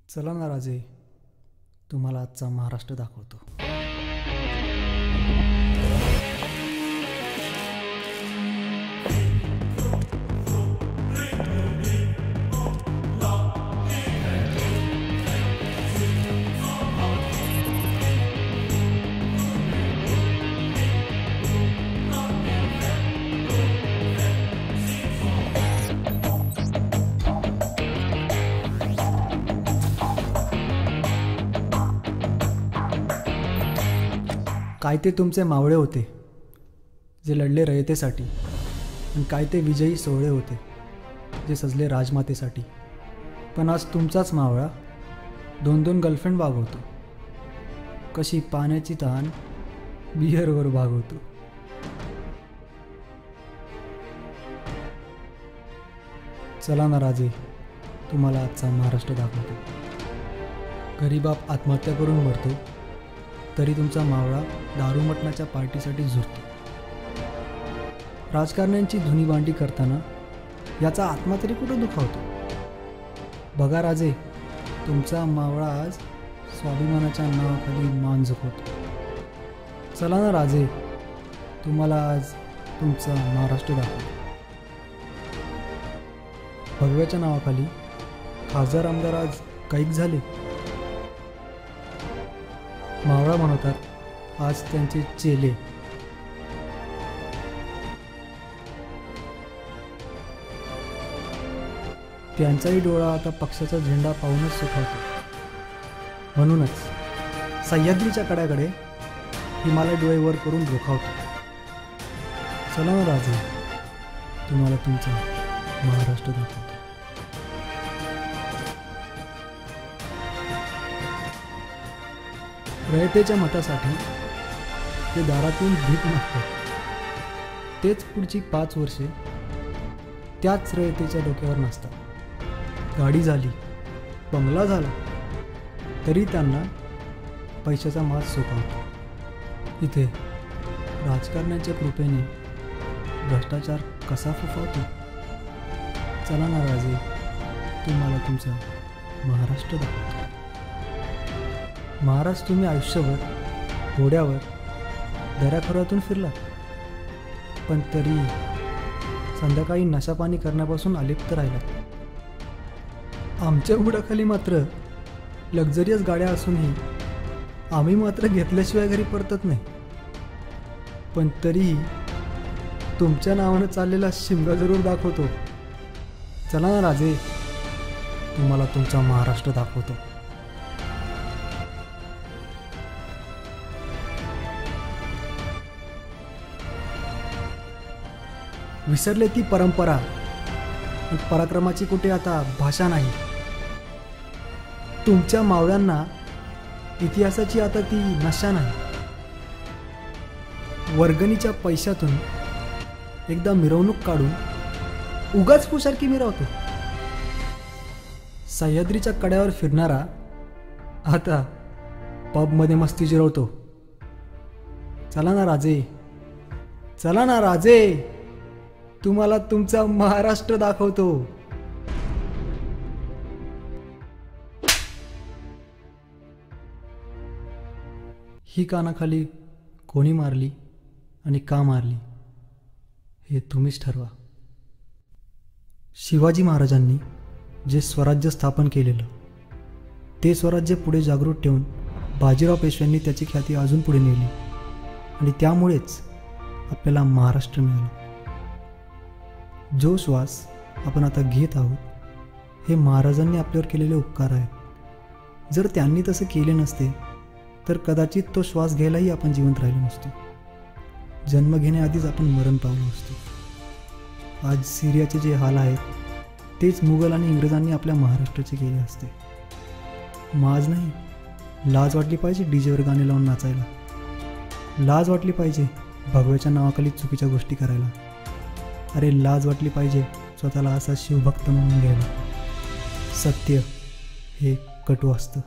चला ना राजे, तुम्हाला आजचा महाराष्ट्र दाखवतो. काय ते तुमचे मावळे होते जे लढले रयतेसाठी, आणि काय ते विजयी सोहळे होते जे सजले राजमातेसाठी. पण आज तुमचाच मावळा 2-2 गर्लफ्रेंड भागवतो, कशी पाण्याची तहान बिअरवर भागवतो. चला ना राजे, तुम्हाला आजचा महाराष्ट्र दाखवतो. गरीबाप आत्महत्या करून मरतो, तरी तुमचा मावळा दारू मटणाच्या पार्टीसाठी झुरतो. राजकारण्यांची धुनीभांडी करताना याचा आत्मा तरी कुठं दुखावतो. बघा राजे, तुमचा मावळा आज स्वाभिमानाच्या नावाखाली मान झुकवतो. चला ना राजे, तुम्हाला आज तुमचा महाराष्ट्र दाखवतो. भगव्याच्या नावाखाली खासदार आमदार आज कैद झाले. मावळा म्हणतात आज त्यांचे चेले. त्यांचाही डोळा आता पक्षाचा झेंडा पाहूनच सुखावतो. म्हणूनच सह्याद्रीच्या कड्याकडे हिमालय डोळे वर करून रोखावतो. चला ना राजे, तुम्हाला तुमचा महाराष्ट्र दाखवतो. रयतेच्या मतासाठी ते दारातून भीक मागतात, तेच पुढची 5 वर्षे त्याच रयतेच्या डोक्यावर नसतात. गाडी झाली, बंगला झाला, तरी त्यांना पैशाचा माज सोपावतो. इथे राजकारण्याच्या कृपेने भ्रष्टाचार कसा फुफावतो. चला ना राजे, तुम्हाला तुमचा महाराष्ट्र दाखवतो. महाराज, तुम्ही आयुष्यभर घोड्यावर दऱ्याखोऱ्यातून फिरलात, पण तरी संध्याकाळी नशापाणी करण्यापासून अलिप्त राहिलात. आमच्या बुडाखाली मात्र लक्झरियस गाड्या असूनही आम्ही मात्र घेतल्याशिवाय घरी परतत नाही. पण तरीही तुमच्या नावानं चाललेला शिमगा जरूर दाखवतो. चला ना राजे, तुम्हाला तुमचा महाराष्ट्र दाखवतो. विसरले ती परंपरा, पराक्रमाची कुठे आता भाषा नाही. तुमच्या मावळ्यांना इतिहासाची आता ती नशा नाही. वर्गणीच्या पैशातून एकदा मिरवणूक काढून उगाच पुशारकी मिरवतो. सह्याद्रीच्या कड्यावर फिरणारा आता पबमध्ये मस्ती जिरवतो. चला ना राजे, चला ना राजे, तुम्हाला तुमचा महाराष्ट्र दाखवतो. ही कानाखाली कोणी मारली आणि का मारली हे तुम्हीच ठरवा. शिवाजी महाराजांनी जे स्वराज्य स्थापन केलेलं, ते स्वराज्य पुढे जागृत ठेवून बाजीराव पेशव्यांनी त्याची ख्याती अजून पुढे नेली, आणि त्यामुळेच आपल्याला महाराष्ट्र मिळाला. जो श्वास आपण आता घेत आहोत हे महाराजांनी आपल्यावर केलेले उपकार आहेत. जर त्यांनी तसे केले नसते तर कदाचित तो श्वास घ्यायलाही आपण जिवंत राहिलो नसतो. जन्म घेण्याआधीच आपण मरण पावलो असतो. आज सिरियाचे जे हाल आहेत तेच मुघल आणि इंग्रजांनी आपल्या महाराष्ट्राचे केले असते. माज नाही, लाज वाटली पाहिजे डीजेवर गाणे लावून नाचायला. लाज वाटली पाहिजे भगव्याच्या नावाखाली चुकीच्या गोष्टी करायला. अरे लाज वाटली पाहिजे स्वतःला असा शिवभक्त म्हणून घ्यायला. सत्य, हे कटू असतं.